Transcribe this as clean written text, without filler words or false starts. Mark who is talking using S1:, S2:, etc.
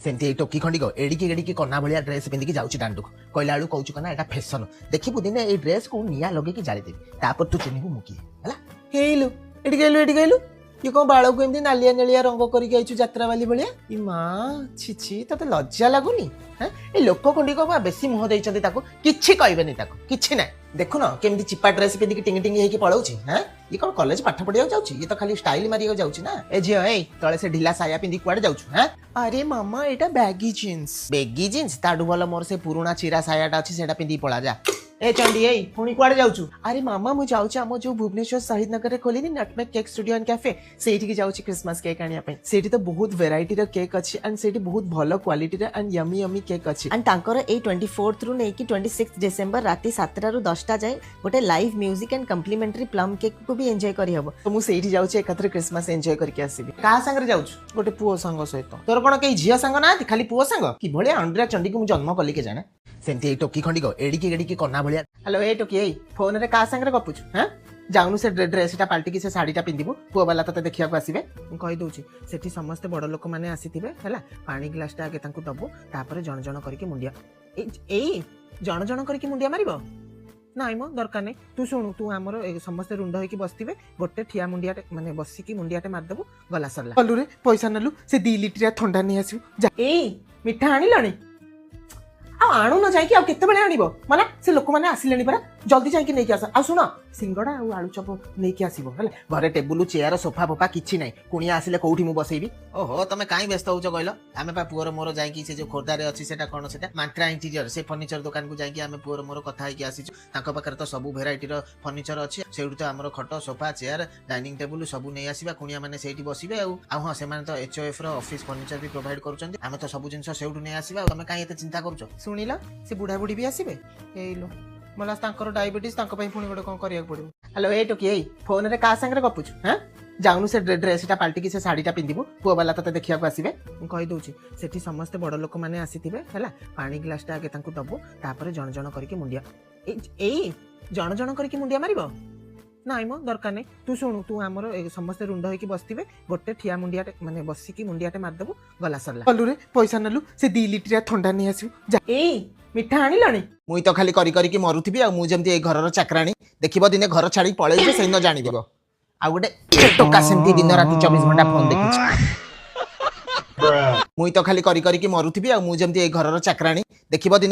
S1: सेमती ए टोकी खंडिक एडिकी एडिकी कना भलिया ड्रेस पिंधिकी जाउची दांडुक कहला बेलू कहूछु कना एटा फैशन देखिबु दिने ए ड्रेस को निया लगे की जाली देबी तापर तू चिन्हिबु मुकी हला हेलु एडी गेलु ये कौन बाल को एमती नालिया नालिया रंग करके आइछु यात्रा वाली भलिया ई मां छी छी तते लज्जा लागुनी हैं ए लोक खंडिक बेसी मुह देइचंदी ताको किछि कहबेनी ताको किछि ना देखु न केमती चिपा ड्रेस पिंधिकी टिंग टिंग हेकी पळौची हैं ये कौन कॉलेज पाठ पढ़िया जाउची ये तो खाली स्टाइल मारिया जाउची ना ए झियो ए तळे से ढिला साया पिंधि कुआडे जाउछु हैं अरे मामा एटा बैगी जीन्स ताडू भल मोर से पुराना चिरा सायाटा अछि सेटा पिंधि पळा जा ए चंडी ए पुणी कुआडे जाउछु अरे मामा मु जाउछु हम जो भुवनेश्वर शहीद नगर रे खोलिनी nutmeg cake studio and cafe सेठी की जाउछु क्रिसमस केक आनिया पे सेठी तो बहुत वैरायटी रो केक अछि एंड सेठी बहुत भलो क्वालिटी रो एंड यमी यमी केक अछि
S2: एंड तांकर ए 24 रु नै कि 26 डिसेंबर राती 7 रु 10 टा जाय गोटे live music and complimentary plum cake को भी एंजॉय करि हबो
S1: तो मु सेठी जाउछु एकत्र क्रिसमस एंजॉय करके आसीबी का संग रे जाउछु गोटे पुओ संग सहित तोर कोन केई झिया संग ना खाली पुओ संग कि भले अंडरा चंडी को मु जन्म कली के जाने सेमती ए टोकी खंडिक एडिकी एडिकी कना भलिया हेलो ए टोकी ए फोन रे का संग रे गपुछु हैं जाउनु से ड्रेसटा पाल्टी की से साड़ीटा पिंधिबु पुओ वाला तते देखिया को आसीबे मु कहि दउची सेठी समस्त बड़ लोक माने आसीथिबे हला पानी ग्लासटा आगे तांकु दबु तापर जण जण करके मुंडिया ए जण जण करके मुंडिया मारिबो नाइ मो दरकार नै तू सुनु तू हमर समस्त रुंड होई की बसथिबे गोटे ठिया मुंडियाटे माने बसी की मुंडियाटे मार दबु गला सरला कलु रे पैसा नलु से 2 लिटर ठंडा नै आसु जा ए मिठा आनिलणी आणु न जाइकी आ केते बेले आनिबो माने से लोक माने आसिलेनी परा जल्दी जाइकी नै कि आस आ सुनो सिंगड़ा आ आलू चप नै कि आसीबो हला घरे टेबुल चेयर सोफा फोफा किछि नै कुनिया आसिले कोठी मु बसैबी ओहो तमे काई व्यस्त होउछ कहलो आमे पा पुअर मोर जाइकी से जो खोरदा रे अछि सेटा कोन सेटा मात्रा इंटीरियर से फर्नीचर दुकान को जाइकी आमे पुअर मोर कथा है कि आसीछु ताको पाकर तो सब वेराइटी रो फर्नीचर अछि सेउड तो हमर खट सोफा चेयर डाइनिंग टेबुल सब नै आसीबा कुनिया माने सेठी बसिबे आ हां से माने तो एचओएफ रो ऑफिस फर्नीचर भी प्रोवाइड करूछन आमे तो सब जिंस सेउड नै आसीबा तमे काई एते चिंता करूछ सुनिला से बुढ़ा बुढ़ी भी आसीबे एलो मला तांकर डायबिटीज तांको पई पुणी गोटे कोन करिया पड़िबो हेलो ए टोकी ए फोन रे का संग रे गपुछु हैं जाउनु से ड्रेसटा पाल्टी की से साड़ीटा पिंधिबु पुओ वाला तते देखिया को आसीबे मु कहि दउची सेठी समस्त बड़ लोक माने आसीथिबे हला पानी ग्लासटा आगे तांकु दबु तापर जण जण करके मुंडिया ए जण जण करके मुंडिया मारिबो नाइ मो दरकार नै तू सुनु तू हमर समस्त रुंड होई की बसथिबे गोटे ठिया मुंडियाटे माने बसी की मुंडियाटे मार दबु गला सरला कलु रे पैसा नलु से 2 लिटर ठंडा नै आसु जा ए मिठा आनिलणी मुई तो खाली करी की मरुथिबी आ मु जेमती ए घरर चाकराणी देखिबो दिने घर छाड़ी पळेइबे सेन जानिबो आ गोटे टोका सेमती दिन राती 24 घंटा फोन देखिछ मुई तो खाली करी की मरुथिबी आ मु जेमती ए घरर चाकराणी देखिबो दिने